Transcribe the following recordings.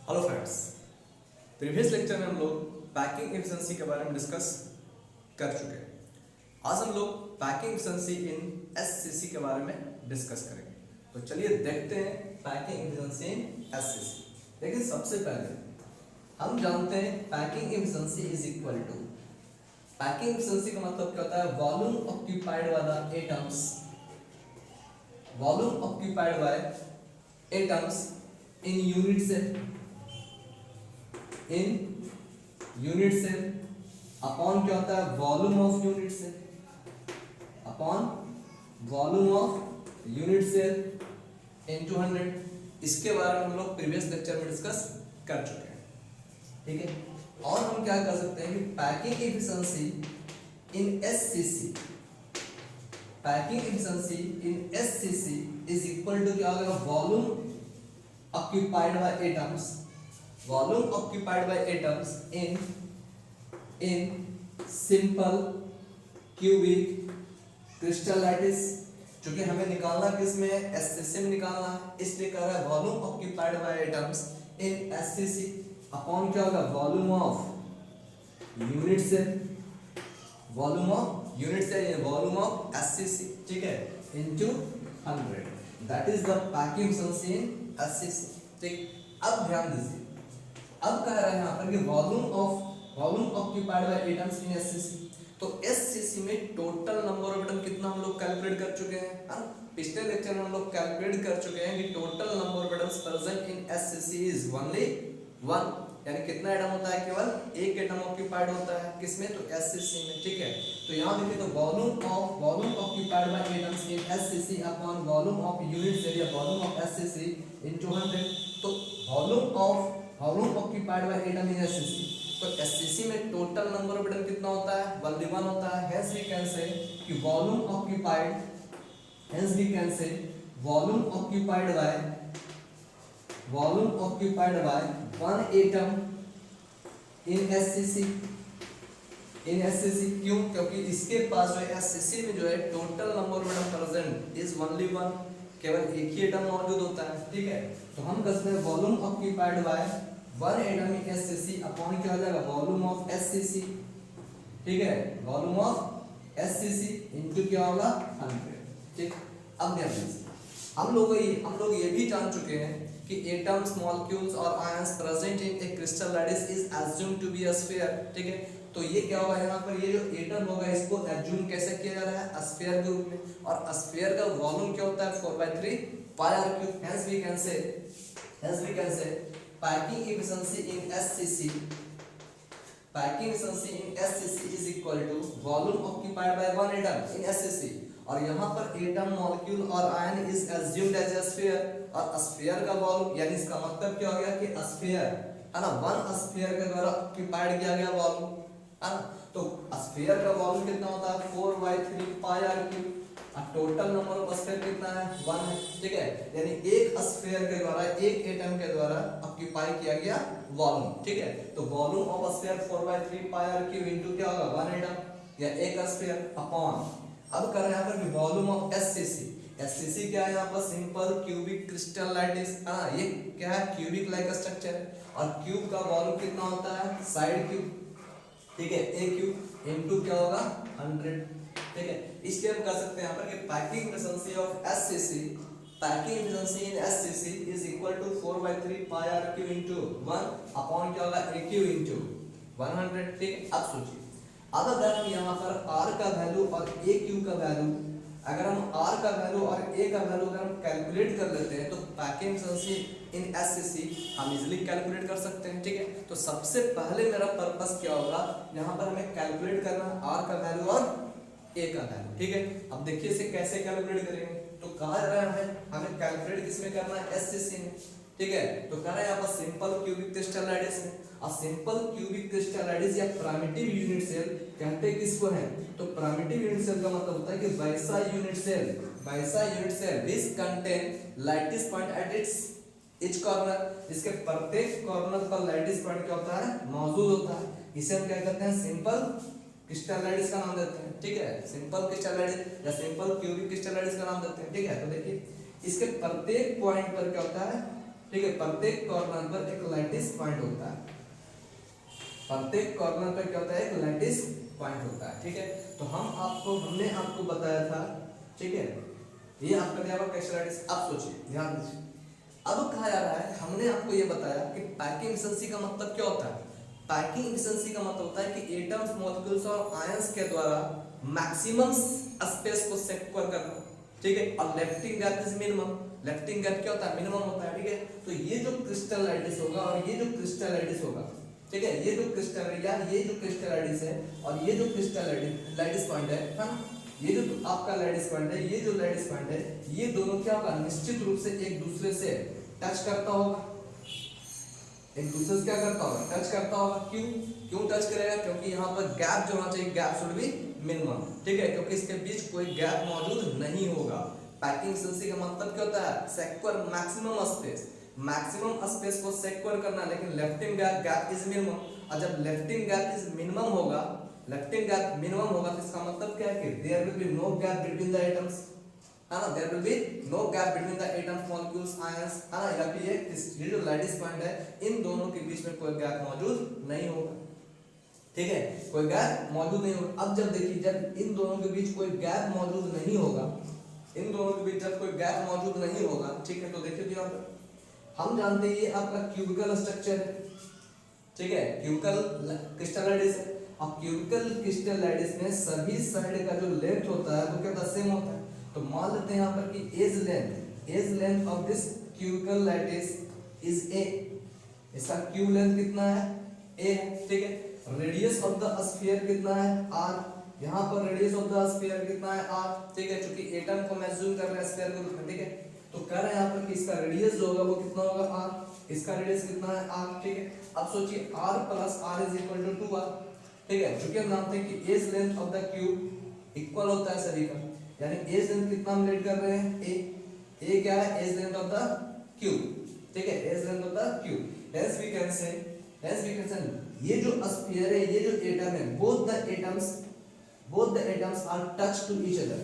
Hello friends, previous lecture में हम लोग पैकिंग एफिशिएंसी के बारे में डिस्कस कर चुके हैं। आज हम लोग पैकिंग एफिशिएंसी इन एससीसी के बारे में डिस्कस करेंगे। तो चलिए देखते हैं पैकिंग एफिशिएंसी इन एससीसी। लेकिन सबसे पहले हम जानते हैं packing efficiency is equal to, packing efficiency का मतलब क्या होता है? Volume occupied by the atoms, volume occupied by atoms in unit cell, in unit cell upon क्या होता है? Volume of unit cell, upon volume of unit cell into 100। इसके बारे में हम लोग प्रीवियस लेक्चर में डिस्कस कर चुके हैं, ठीक है। और हम क्या कर सकते हैं कि packing efficiency in SCC, packing efficiency in SCC is equal to क्या होगा? Volume occupied by atoms, volume occupied by atoms in simple cubic crystal lattice। जो कि हमें निकालना किसमें? एससीसी में निकालना है, इसलिए कह रहा है volume occupied by atoms in SCC upon क्या होगा? Volume of unit cell, volume of unit cell, volume of SCC, ठीक है, into 100। That is the packing efficiency in SCC, ठीक। अब ध्यान दीजिए, अब कह रहे हैं यहाँ पर कि volume occupied by atoms in SCC. तो एससीसी में टोटल नंबर ऑफ एटम कितना हम लोग कैलकुलेट कर चुके हैं। पिछले लेक्चर में हम लोग कैलकुलेट कर चुके हैं कि total number of atoms present in SCC is only 1, यानी कितना एटम होता है? केवल एक एटम ऑक्यूपाइड होता है किसमें? तो एससीसी में, ठीक है। तो यहाँ देखिए, तो volume occupied by atoms in SCC upon volume of unit cell या वॉल्यूम ऑफ एससीसी इनटू 100। तो volume occupied by atom in SCC, तो एससीसी में टोटल नंबर ऑफ एटम कितना होता है? 1 होता है। हेंस वी कैन से कि volume occupied, hence we can say volume occupied by 1 atom in SCC, in SCC. क्यों? क्योंकि इसके पास जो है एससीसी में जो है total number of atom present is only 1, केवल एक ही एटम मौजूद होता है, ठीक है। तो हम कहते हैं volume occupied by 1 atom in SCC upon क्या हो जाएगा? वॉल्यूम ऑफ एससीसी, ठीक है, वॉल्यूम ऑफ एससीसी इनटू क्या होगा? 100, ठीक। अब ध्यान दीजिए, हम लोग ये भी जान चुके हैं कि एटम्स, मॉलिक्यूल्स और ions present in a crystal lattice is assumed to be a sphere, ठीक है। तो ये क्या होगा? यहाँ पर ये जो एटम होगा इसको एज्यूम कैसे किया जा रहा है? स्फीयर के रूप में। और स्फीयर का वॉल्यूम क्या होता है? 4/3 pi r cube. Hence we can say packing efficiency in SCC, packing efficiency in SCC is equal to volume occupied by 1 atom in SCC. और यहाँ पर एटम, मॉलिक्यूल और ion is assumed as a sphere, और sphere का volume, यानी इसका मतलब क्या हो गया कि स्फीयर है ना, 1 स्फीयर के द्वारा ऑक्यूपाइड किया गया वॉल्यूम है ना। तो स्फीयर का वॉल्यूम कितना होता है? 4/3 पाई आर क्यूब। और टोटल नंबर ऑफ स्फीयर कितना है? 1 है, ठीक है। यानी एक स्फीयर के द्वारा, एक एटम के द्वारा ऑक्यूपाई किया गया वॉल्यूम, ठीक है। तो volume of sphere 4/3 pi r cube into क्या होगा? 1 एटम या एक स्फीयर अपॉन, अब कर रहे हैं यहाँ पर वॉल्यूम ऑफ एससीसी। एससीसी क्या है? यहाँ पर सिंपल क्यूबिक क्रिस्टल लैटिस, हाँ, ये क्या है? Cubic like structure. और क्यूब का वॉल्यूम कितना होता है? साइड क्यूब, ठीक है, ए क्यूब इनटू क्या होगा? 100, ठीक है। इसलिए हम कह सकते हैं यहाँ पर कि packing efficiency of SCC, packing efficiency in SCC is equal to 4/3 pi r cube into 1 upon क्या होगा? ए क्यूब इनटू 100, ठीक। अब सोचिए, अब अगर हम यहाँ पर r का वैल्यू और ए क्यूब का वैल्यू, अगर हम r का वैल्यू और a का वैल्यू अगर हम कैलकुलेट कर लेते हैं तो पैकिंग एफिशिएंसी इन एससीसी हम इजीली कैलकुलेट कर सकते हैं, ठीक है। तो सबसे पहले मेरा पर्पस क्या होगा? यहाँ पर हमें कैलकुलेट करना r का वैल्यू और a का वैल्यू, ठीक है। अब देखिए इसे कैसे कैलकुलेट करेंगे। तो कहा जा रहा है हमें कैलकुलेट किसमें करना है? एससीसी में, ठीक है। तो कह रहे हैं यहाँ पर सिंपल क्यूबिक क्रिस्टल लैटिस में। और सिंपल क्यूबिक क्रिस्टल लैटिस या प्राइमिटिव यूनिट सेल कहते किसको है? तो प्राइमिटिव यूनिट सेल का मतलब होता है कि वैसा unit cell which contain lattice point at each corner, इसके प्रत्येक कॉर्नर पर लैटिस पॉइंट क्या होता है? मौजूद होता है। इसे हम क्या कहते हैं? सिंपल क्रिस्टल लैटिस का नाम देते हैं, ठीक है। सिंपल क्रिस्टल लैटिस या सिंपल क्यूबिक क्रिस्टल लैटिस का नाम देते हैं, ठीक है। तो देखिए इसके प्रत्येक पॉइंट पर क्या होता है? ठीक है, प्रत्येक कॉर्नर पर एक लैटिस पॉइंट होता है, प्रत्येक कॉर्नर पर क्या होता है, एक लैटिस पॉइंट होता है। ठीक है, तो हमने आपको बताया था, ठीक है, ये आपका दिया हुआ कैसे लैटिस। अब सोचिए, ध्यान दीजिए, अब कहा जा रहा है, हमने आपको ये बताया कि पैकिंग एफिशिएंसी का मतलब क्या होता है। पैकिंग एफिशिएंसी का मतलब होता है कि एटम्स, मॉलिक्यूल्स और आयंस के द्वारा मैक्सिमम स्पेस को सिक्योर करना। ठीक है, और lifting gap is minimum. Lifting gap क्या होता है, मिनिमम होता है। ठीक है, तो ये जो क्रिस्टल लैटिस होगा और ये जो क्रिस्टल लैटिस होगा, ठीक है, ये जो क्रिस्टल लैटिस है और ये जो क्रिस्टल लैटिस पॉइंट है ना, ये जो आपका लैटिस पॉइंट है, ये जो लैटिस पॉइंट है, ये दोनों क्या होगा, निश्चित रूप से एक दूसरे से टच करता होगा, एक दूसरे से क्या करता होगा, टच करता होगा। क्यों टच करेगा, क्योंकि यहाँ पर गैप जो होना चाहिए, गैप शुड बी मिनिमम। ठीक है, क्योंकि इसके बीच कोई गैप मौजूद नहीं होगा। पैकिंग एफिशिएंसी का मतलब क्या होता है, secure maximum space, maximum space को सिक्योर करना, लेकिन लेफ्टिंग गैप इज मिनिमम। और जब लेफ्टिंग गैप इज मिनिमम होगा, लेफ्टिंग गैप मिनिमम होगा, तो इसका मतलब क्या है कि there will be no gap between the atoms, है ना, there will be no gap between the atoms, molecules, ions, है ना, या फिर ये जो लैटिस पॉइंट है, इन दोनों के बीच में कोई गैप मौजूद नहीं होगा। ठीक है, कोई गैप मौजूद नहीं होगा। अब जब देखिए, जब इन दोनों के बीच कोई गैप मौजूद नहीं होगा, इन दोनों के बीच जब कोई गैप मौजूद नहीं होगा, ठीक है, तो देखिए यहाँ पर हम जानते हैं ये आपका क्यूबिकल स्ट्रक्चर है। ठीक है, क्यूबिकल क्रिस्टल लैटिस है। अब क्यूबिकल क्रिस्टल लैटिस में सभी साइड का जो लेंथ होता है वो क्या होता है, सेम होता है। तो मान लेते हैं यहाँ पर कि edge length of this cubical lattice is a, इसका क्यू लेंथ कितना है, ए है। ठीक है, रेडियस ऑफ द स्फीयर कितना है, आर, यहाँ पर रेडियस ऑफ द स्फीयर कितना है, आर। ठीक है, क्योंकि एटम को मैं जूम कर रहा है स्फीयर के रूप में। ठीक है, तो कह रहे हैं यहाँ पर कि इसका रेडियस जो होगा वो कितना होगा, आर, इसका रेडियस कितना है, आर। ठीक है, अब सोचिए r plus r is equal to 2r। ठीक है, क्योंकि हम जानते हैं कि edge length of the cube equal होता है सभी का, यानी एज लेंथ कितना हम लेट कर रहे हैं, ए क्या है, edge length of the cube. ठीक है, edge length of the cube. Hence we can say ये जो स्फीयर है, ये जो एटम है, both the atoms are touch to each other,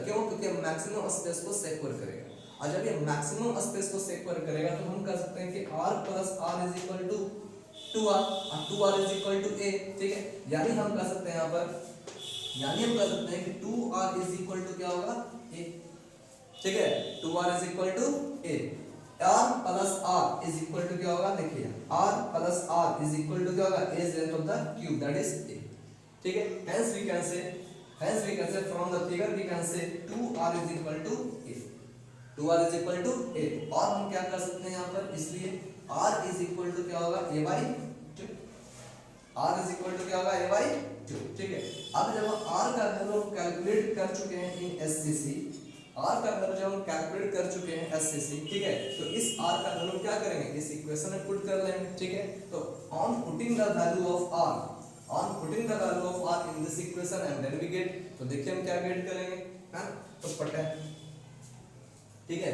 क्यों, क्योंकि मैक्सिमम स्पेस को सिक्योर करेगा। और जब ये मैक्सिमम स्पेस को सिक्योर करेगा, तो हम कह सकते हैं कि r plus r is equal to 2r और 2r is equal to a। ठीक है, यानी हम कह सकते हैं यहाँ पर, कि 2r इज इक्वल टू क्या होगा, a। ठीक है, 2r is equal to a, r plus r is equal to क्या होगा, देखिए r plus r is equal to क्या होगा, edge length of the cube, that is a। ठीक है, hence we can say from the figure we can say 2r is equal to a, 2r is equal to a। और हम क्या कर सकते हैं यहाँ पर, इसलिए r is equal to क्या होगा, a by 2, r is equal to क्या होगा, a by 2। ठीक है, अब जब हम r का वैल्यू कैलकुलेट कर चुके हैं इन SCC, r का वैल्यू जब हम कैलकुलेट कर चुके हैं SCC, ठीक है, तो इस r का वैल्यू क्या करेंगे, इस इक्वेशन में पुट कर लेंगे। ठीक है, तो on putting the value of r in this equation and then we get, तो देखिए हम क्या गेट करेंगे, है ना, तो पता है। ठीक है,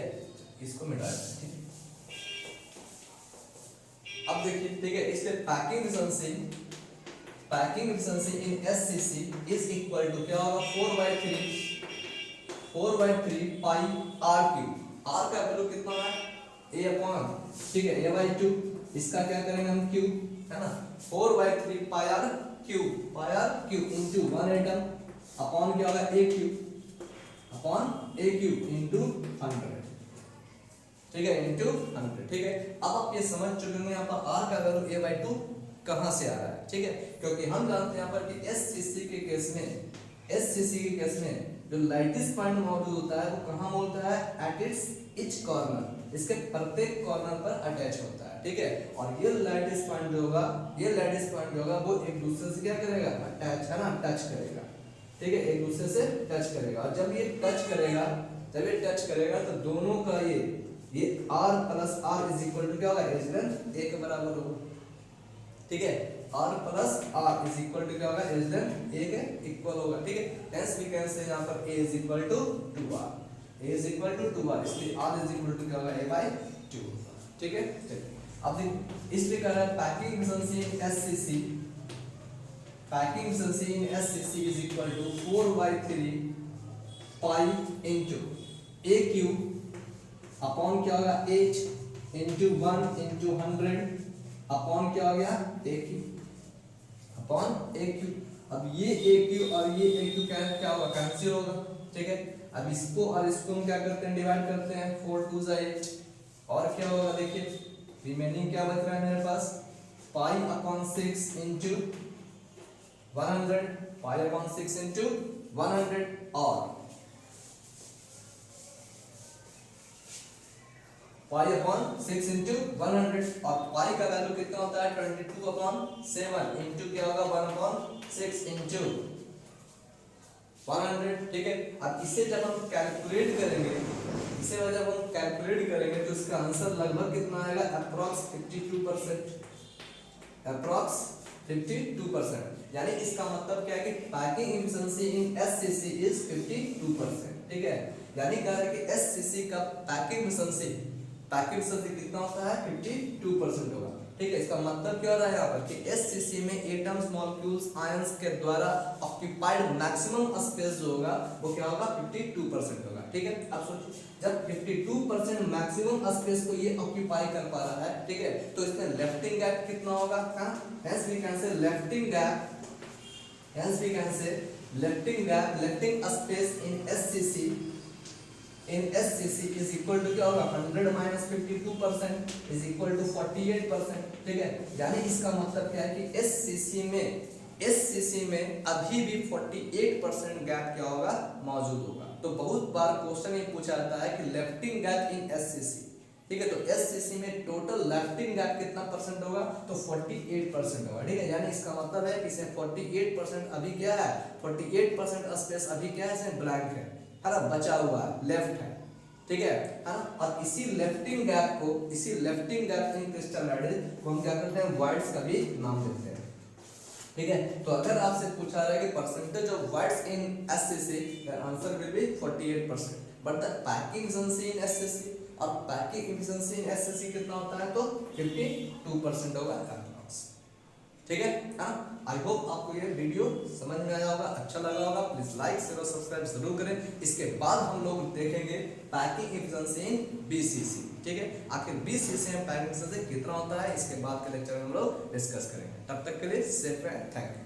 इसको मिटा देते हैं। ठीक है, अब देखिए, ठीक है, इसलिए packing efficiency in SCC is equal to क्या होगा, 4/3 पाई r क्यूब। r का वैल्यू कितना है, a अपॉन, ठीक है, a by 2, इसका क्या करेंगे हम, क्यूब, है ना, 4/3 pi r cube into 1 atom upon क्या होगा, a क्यूब इनटू 100। ठीक है, इनटू 100। ठीक है, अब आप ये समझ चुके होंगे यहाँ पर r का वैल्यू a by 2 कहाँ से आ रहा है। ठीक है, क्योंकि हम जानते हैं यहाँ पर कि SCC के केस में जो लैटिस पॉइंट मौजूद होता है वो कहाँ होता है, एट इट्स ईच कॉर्नर, इसके प्रत्येक कॉर्नर पर अटैच होता है। ठीक है, और ये लैटिस पॉइंट जो होगा वो एक दूसरे से क्या करेगा, अटैच, है ना, टच करेगा। ठीक है, एक दूसरे से टच करेगा, और जब ये टच करेगा तो दोनों का ये r plus r is equal to क्या होगा, एज लेंथ a के बराबर होगा। ठीक है, r plus r is equal to क्या होगा, एज लेंथ a के इक्वल होगा। ठीक है, हेंस वी कैन से यहाँ पर a is equal to 2r, इसलिए r इज इक्वल टू क्या होगा, a by 2। ठीक है, अब इसलिए कह रहा है packing efficiency in SCC is equal to 4/3 pi into a cube upon क्या होगा h इंटू 1 इंटू 100 अपॉन क्या हो गया AQ अपॉन AQ। अब ये AQ और ये AQ क्या होगा कैंसिल होगा, ठीक है। अब इसको और इसको हम क्या करते हैं डिवाइड करते हैं, 4 2 8 और क्या होगा देखिए रिमेनिंग क्या बच रहा है मेरे पास pi upon 6 into 100 pi upon 6 into 100 और पाई अपॉन 6 इंटू 100 और पाई का वैल्यू कितना होता है 22 अपॉन 7 इंटू क्या होगा 1 अपॉन 6 इंटू 100, ठीक है। अब इसे जब हम कैलकुलेट करेंगे, इसे जब हम कैलकुलेट करेंगे तो इसका आंसर लगभग कितना आएगा अप्रॉक्स 52%, अप्रॉक्स 52%। यानी इसका मतलब क्या है कि packing efficiency in SCC is 52%, ठीक है। यानी कह रहा है कि एससीसी का पैकिंग एफिशिएंसी कितना होता है 52% होगा, ठीक है। इसका मतलब क्या हो रहा है यहाँ पर कि एससीसी में एटम्स मॉलिक्यूल्स आयंस के द्वारा ऑक्यूपाइड मैक्सिमम स्पेस जो होगा वो क्या होगा 52% होगा, ठीक है। अब सोचिए जब 52% मैक्सिमम स्पेस को ये ऑक्यूपाई कर पा रहा है, ठीक है, तो इसमें लेफ्टिंग गैप कितना होगा, hence we can say lefting gap, hence we can say lefting gap, lefting space in SCC is equal to क्या होगा 100 minus 52% is equal to 48%, ठीक है। यानी इसका मतलब क्या है कि SCC में अभी भी 48% गैप क्या होगा मौजूद होगा। तो बहुत बार क्वेश्चन ये पूछा जाता है कि लेफ्टिंग गैप इन SCC, ठीक है। तो SCC में टोटल लेफ्टिंग गैप कितना परसेंट होगा तो 48% होगा, ठीक है। यानी इसका मतलब है कि इसमें 48% अभी क्या है 48% स्पेस अभी क्या है इसमें ब्लैंक है ना, बचा हुआ है लेफ्ट है, ठीक है ना। और इसी lefting gap in crystal radius को हम क्या करते हैं वाइड्स का भी नाम देते हैं, ठीक है। तो अगर आपसे पूछा रहा है कि percentage of wides in SCC the answer will be 48%, but the packing efficiency in SCC और पैकिंग एफिशिएंसी इन SCC कितना होता है तो 52% होगा, ठीक है ना। आई होप आपको ये वीडियो समझ में आया होगा, अच्छा लगा होगा। प्लीज लाइक शेयर और सब्सक्राइब जरूर करें। इसके बाद हम लोग देखेंगे पैकिंग एफिशिएंसी इन BCC, ठीक है। आखिर BCC में पैकिंग एफिशिएंसी कितना होता है इसके बाद के लेक्चर में हम लोग डिस्कस करेंगे। तब तक के लिए सेफ रहे, थैंक यू।